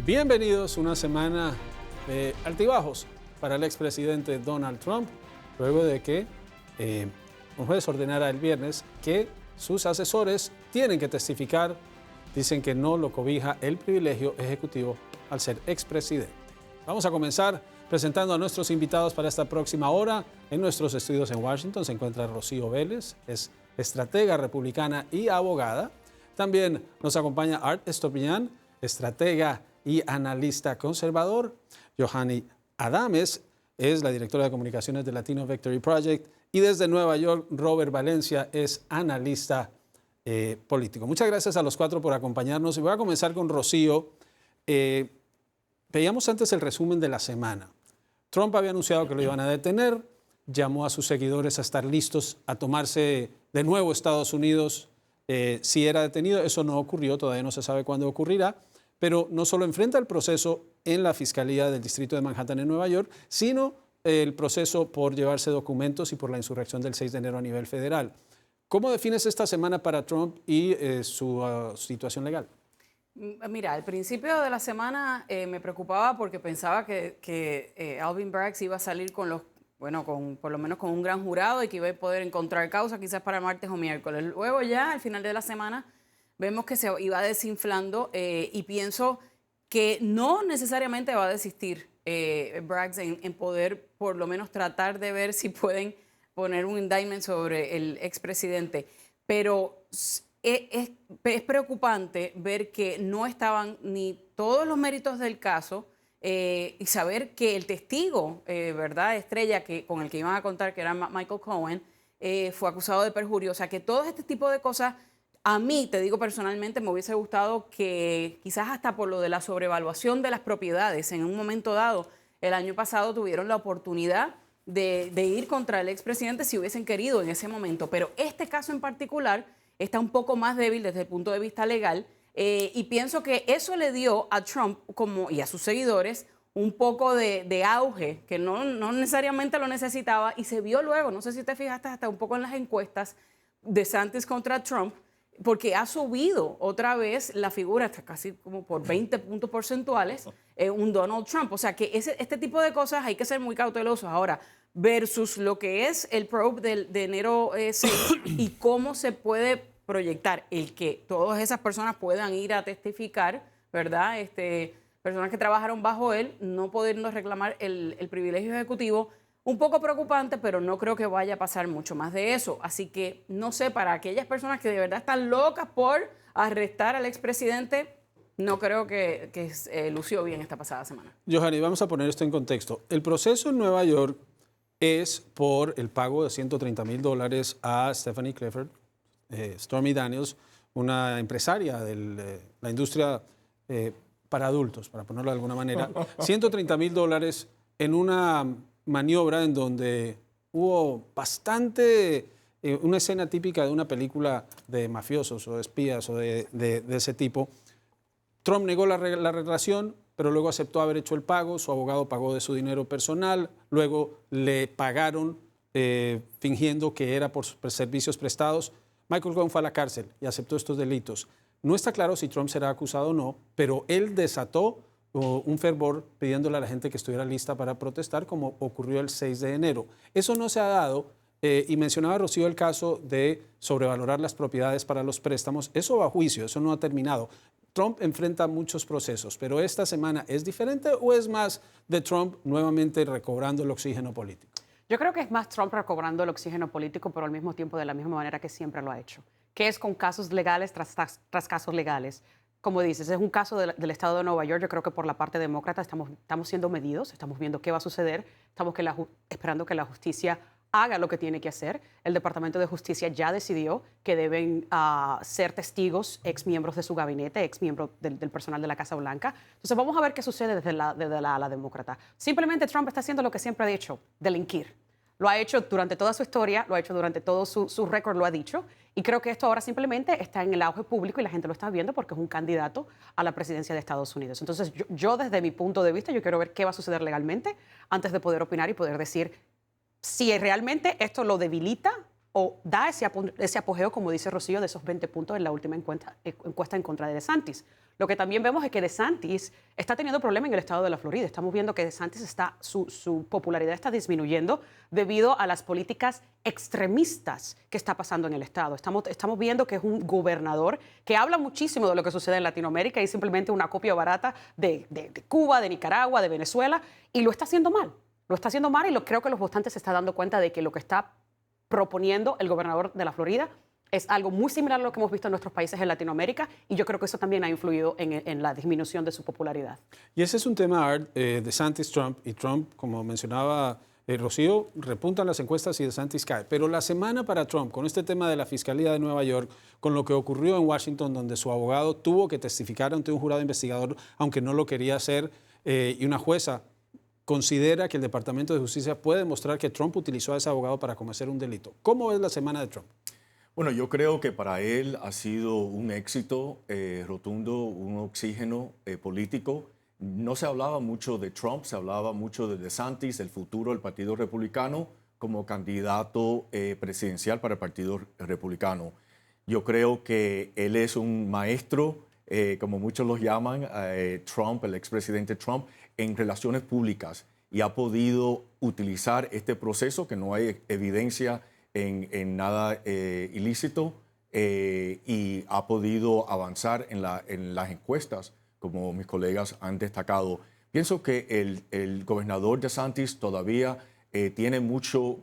Bienvenidos a una semana de altibajos para el expresidente Donald Trump, luego de que un juez ordenara el viernes que sus asesores tienen que testificar. Dicen que no lo cobija el privilegio ejecutivo al ser expresidente. Vamos a comenzar presentando a nuestros invitados para esta próxima hora. En nuestros estudios en Washington se encuentra Rocío Vélez, es estratega republicana y abogada. También nos acompaña Art Estopiñán, estratega y analista conservador. Yohani Adames es la directora de comunicaciones de Latino Victory Project. Y desde Nueva York, Robert Valencia es analista político. Muchas gracias a los cuatro por acompañarnos. Y voy a comenzar con Rocío. Veíamos antes el resumen de la semana. Trump había anunciado que lo iban a detener, llamó a sus seguidores a estar listos a tomarse de nuevo Estados Unidos si era detenido. Eso no ocurrió, todavía no se sabe cuándo ocurrirá, pero no solo enfrenta el proceso en la Fiscalía del Distrito de Manhattan en Nueva York, sino el proceso por llevarse documentos y por la insurrección del 6 de enero a nivel federal. ¿Cómo defines esta semana para Trump y su situación legal? Mira, al principio de la semana me preocupaba porque pensaba que Alvin Bragg iba a salir con por lo menos con un gran jurado y que iba a poder encontrar causa quizás para martes o miércoles. Luego ya, al final de la semana, vemos que se iba desinflando y pienso que no necesariamente va a desistir Bragg en poder por lo menos tratar de ver si pueden poner un indictment sobre el expresidente. Pero es preocupante ver que no estaban ni todos los méritos del caso y saber que el testigo, ¿verdad?, estrella con el que iban a contar, que era Michael Cohen, fue acusado de perjurio. O sea, que todo este tipo de cosas, a mí, te digo personalmente, me hubiese gustado que quizás hasta por lo de la sobrevaluación de las propiedades, en un momento dado, el año pasado tuvieron la oportunidad de ir contra el expresidente si hubiesen querido en ese momento. Pero este caso en particular está un poco más débil desde el punto de vista legal y pienso que eso le dio a Trump y a sus seguidores un poco de auge que no necesariamente lo necesitaba y se vio luego, no sé si te fijaste hasta un poco en las encuestas de DeSantis contra Trump, porque ha subido otra vez la figura hasta casi como por 20 puntos porcentuales un Donald Trump. O sea que este tipo de cosas hay que ser muy cautelosos ahora versus lo que es el probe de enero 6 y cómo se puede proyectar el que todas esas personas puedan ir a testificar, ¿verdad? Personas que trabajaron bajo él, no pudiendo reclamar el privilegio ejecutivo. Un poco preocupante, pero no creo que vaya a pasar mucho más de eso. Así que, no sé, para aquellas personas que de verdad están locas por arrestar al expresidente, no creo que lució bien esta pasada semana. Yohani, vamos a poner esto en contexto. El proceso en Nueva York es por el pago de $130,000 a Stephanie Clifford, Stormy Daniels, una empresaria de la industria para adultos, para ponerlo de alguna manera. $130,000 en una maniobra en donde hubo bastante, una escena típica de una película de mafiosos o de espías o de ese tipo. Trump negó la relación, pero luego aceptó haber hecho el pago, su abogado pagó de su dinero personal, luego le pagaron fingiendo que era por servicios prestados. Michael Cohen fue a la cárcel y aceptó estos delitos. No está claro si Trump será acusado o no, pero él desató un fervor pidiéndole a la gente que estuviera lista para protestar, como ocurrió el 6 de enero. Eso no se ha dado, y mencionaba Rocío el caso de sobrevalorar las propiedades para los préstamos. Eso va a juicio, eso no ha terminado. Trump enfrenta muchos procesos, pero esta semana ¿es diferente o es más de Trump nuevamente recobrando el oxígeno político? Yo creo que es más Trump recobrando el oxígeno político, pero al mismo tiempo de la misma manera que siempre lo ha hecho, que es con casos legales tras casos legales. Como dices, es un caso del estado de Nueva York. Yo creo que por la parte demócrata estamos siendo medidos, estamos viendo qué va a suceder, estamos esperando que la justicia haga lo que tiene que hacer. El Departamento de Justicia ya decidió que deben ser testigos exmiembros de su gabinete, exmiembros del personal de la Casa Blanca. Entonces vamos a ver qué sucede desde la ala demócrata. Simplemente Trump está haciendo lo que siempre ha dicho, delinquir. Lo ha hecho durante toda su historia, lo ha hecho durante todo su récord, lo ha dicho. Y creo que esto ahora simplemente está en el auge público y la gente lo está viendo porque es un candidato a la presidencia de Estados Unidos. Entonces, yo desde mi punto de vista, yo quiero ver qué va a suceder legalmente antes de poder opinar y poder decir si realmente esto lo debilita o da ese apogeo, como dice Rocío, de esos 20 puntos en la última encuesta en contra de DeSantis. Lo que también vemos es que DeSantis está teniendo problemas en el estado de la Florida. Estamos viendo que DeSantis su popularidad está disminuyendo debido a las políticas extremistas que está pasando en el estado. Estamos viendo que es un gobernador que habla muchísimo de lo que sucede en Latinoamérica y simplemente una copia barata de Cuba, de Nicaragua, de Venezuela, y lo está haciendo mal. Lo está haciendo mal y creo que los votantes se están dando cuenta de que lo que está proponiendo el gobernador de la Florida es algo muy similar a lo que hemos visto en nuestros países en Latinoamérica, y yo creo que eso también ha influido en la disminución de su popularidad. Y ese es un tema, Art, DeSantis, Trump, y Trump, como mencionaba Rocío, repuntan las encuestas y DeSantis cae. Pero la semana para Trump, con este tema de la Fiscalía de Nueva York, con lo que ocurrió en Washington, donde su abogado tuvo que testificar ante un jurado investigador, aunque no lo quería hacer, y una jueza considera que el Departamento de Justicia puede demostrar que Trump utilizó a ese abogado para cometer un delito. ¿Cómo es la semana de Trump? Bueno, yo creo que para él ha sido un éxito rotundo, un oxígeno político. No se hablaba mucho de Trump, se hablaba mucho de DeSantis, el futuro del Partido Republicano, como candidato presidencial para el Partido Republicano. Yo creo que él es un maestro, como muchos los llaman, Trump, el expresidente Trump, en relaciones públicas, y ha podido utilizar este proceso, que no hay evidencia en nada ilícito, y ha podido avanzar en las encuestas, como mis colegas han destacado. Pienso que el gobernador DeSantis todavía tiene mucho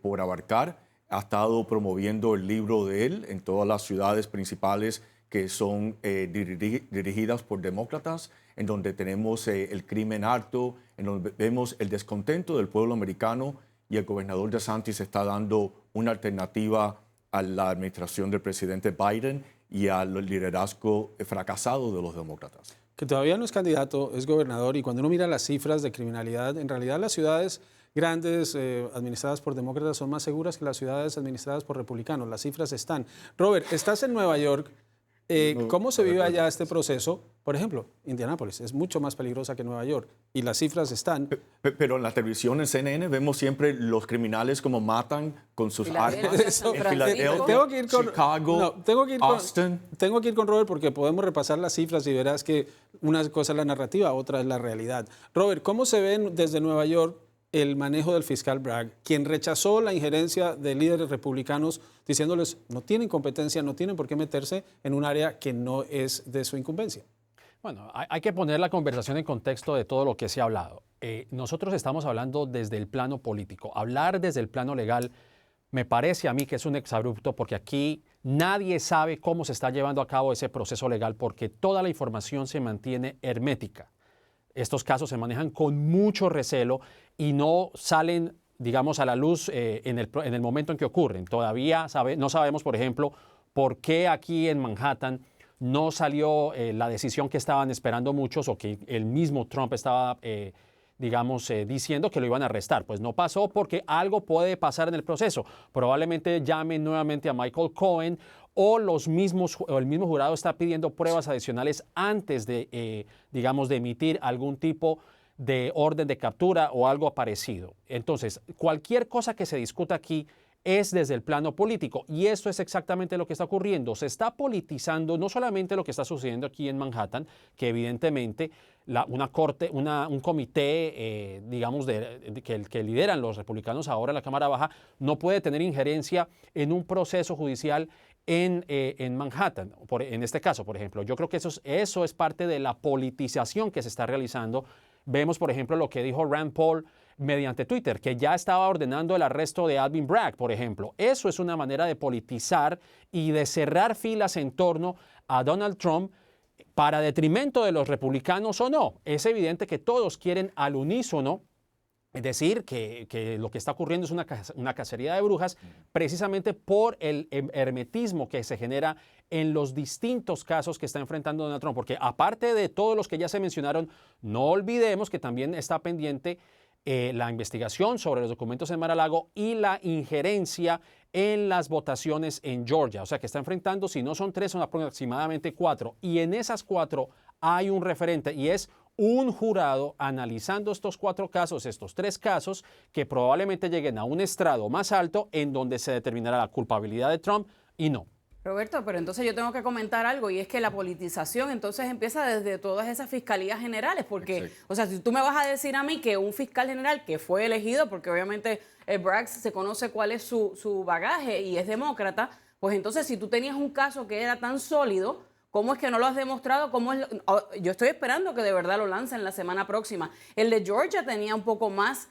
por abarcar. Ha estado promoviendo el libro de él en todas las ciudades principales que son dirigidas por demócratas, en donde tenemos el crimen alto, en donde vemos el descontento del pueblo americano, y el gobernador DeSantis está dando una alternativa a la administración del presidente Biden y al liderazgo fracasado de los demócratas. Que todavía no es candidato, es gobernador, y cuando uno mira las cifras de criminalidad, en realidad las ciudades grandes administradas por demócratas son más seguras que las ciudades administradas por republicanos. Las cifras están. Robert, estás en Nueva York. ¿Cómo se vive allá este proceso? Por ejemplo, Indianápolis es mucho más peligrosa que Nueva York y las cifras están. Pero en la televisión, en CNN, vemos siempre los criminales como matan con sus armas. En Filadelfia, tengo que ir con, Chicago, no, Austin. Tengo que ir con Robert porque podemos repasar las cifras y verás que una cosa es la narrativa, otra es la realidad. Robert, ¿cómo se ve desde Nueva York el manejo del fiscal Bragg, quien rechazó la injerencia de líderes republicanos diciéndoles no tienen competencia, no tienen por qué meterse en un área que no es de su incumbencia? Bueno, hay que poner la conversación en contexto de todo lo que se ha hablado. Nosotros estamos hablando desde el plano político. Hablar desde el plano legal me parece a mí que es un exabrupto, porque aquí nadie sabe cómo se está llevando a cabo ese proceso legal, porque toda la información se mantiene hermética. Estos casos se manejan con mucho recelo y no salen, digamos, a la luz en el momento en que ocurren. Todavía no sabemos, por ejemplo, por qué aquí en Manhattan no salió la decisión que estaban esperando muchos, o que el mismo Trump estaba, diciendo que lo iban a arrestar. Pues no pasó, porque algo puede pasar en el proceso. Probablemente llamen nuevamente a Michael Cohen, o el mismo jurado está pidiendo pruebas adicionales antes de emitir algún tipo de orden de captura o algo parecido. Entonces, cualquier cosa que se discuta aquí es desde el plano político, y esto es exactamente lo que está ocurriendo. Se está politizando no solamente lo que está sucediendo aquí en Manhattan, que evidentemente un comité, que lideran los republicanos ahora en la Cámara Baja, no puede tener injerencia en un proceso judicial en Manhattan. En este caso, por ejemplo, yo creo que eso es parte de la politización que se está realizando. Vemos, por ejemplo, lo que dijo Rand Paul mediante Twitter, que ya estaba ordenando el arresto de Alvin Bragg, por ejemplo. Eso es una manera de politizar y de cerrar filas en torno a Donald Trump, para detrimento de los republicanos o no. Es evidente que todos quieren al unísono decir que lo que está ocurriendo es una cacería de brujas, precisamente por el hermetismo que se genera en los distintos casos que está enfrentando Donald Trump. Porque aparte de todos los que ya se mencionaron, no olvidemos que también está pendiente la investigación sobre los documentos en Mar-a-Lago y la injerencia en las votaciones en Georgia. O sea que está enfrentando, si no son 3, son aproximadamente 4. Y en esas 4 hay un referente, y es un jurado analizando estos 4 casos, estos 3 casos, que probablemente lleguen a un estrado más alto en donde se determinará la culpabilidad de Trump y no. Roberto, pero entonces yo tengo que comentar algo y es que la politización entonces empieza desde todas esas fiscalías generales, porque, Exacto. o sea, si tú me vas a decir a mí que un fiscal general que fue elegido, porque obviamente Bragg se conoce cuál es su bagaje y es demócrata, pues entonces si tú tenías un caso que era tan sólido, ¿cómo es que no lo has demostrado? Yo estoy esperando que de verdad lo lancen la semana próxima. El de Georgia tenía un poco más,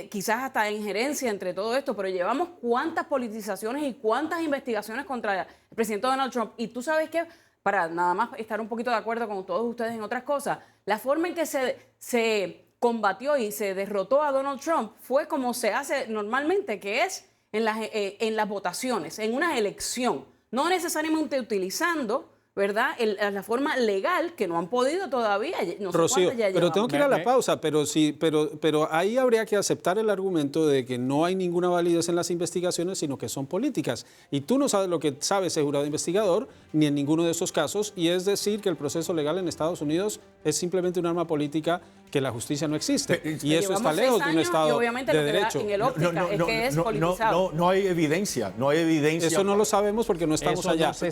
quizás hasta injerencia entre todo esto, pero llevamos cuántas politizaciones y cuántas investigaciones contra el presidente Donald Trump. Y tú sabes que, para nada más estar un poquito de acuerdo con todos ustedes en otras cosas, la forma en que se combatió y se derrotó a Donald Trump fue como se hace normalmente, que es en las votaciones, en una elección, no necesariamente utilizando, ¿verdad?, la forma legal, que no han podido todavía. No sé Rocío, cuántas ya pero llevamos. tengo que ir a la pausa, pero ahí habría que aceptar el argumento de que no hay ninguna validez en las investigaciones, sino que son políticas. Y tú no sabes lo que sabe ese jurado investigador, ni en ninguno de esos casos, y es decir que el proceso legal en Estados Unidos es simplemente un arma política, que la justicia no existe. Y eso está Llevamos lejos 6 de un años, Estado y obviamente de lo que da derecho. en el óptica es que es politizado. No hay evidencia, no hay evidencia. Eso no lo sabemos porque no estamos Eso allá. no se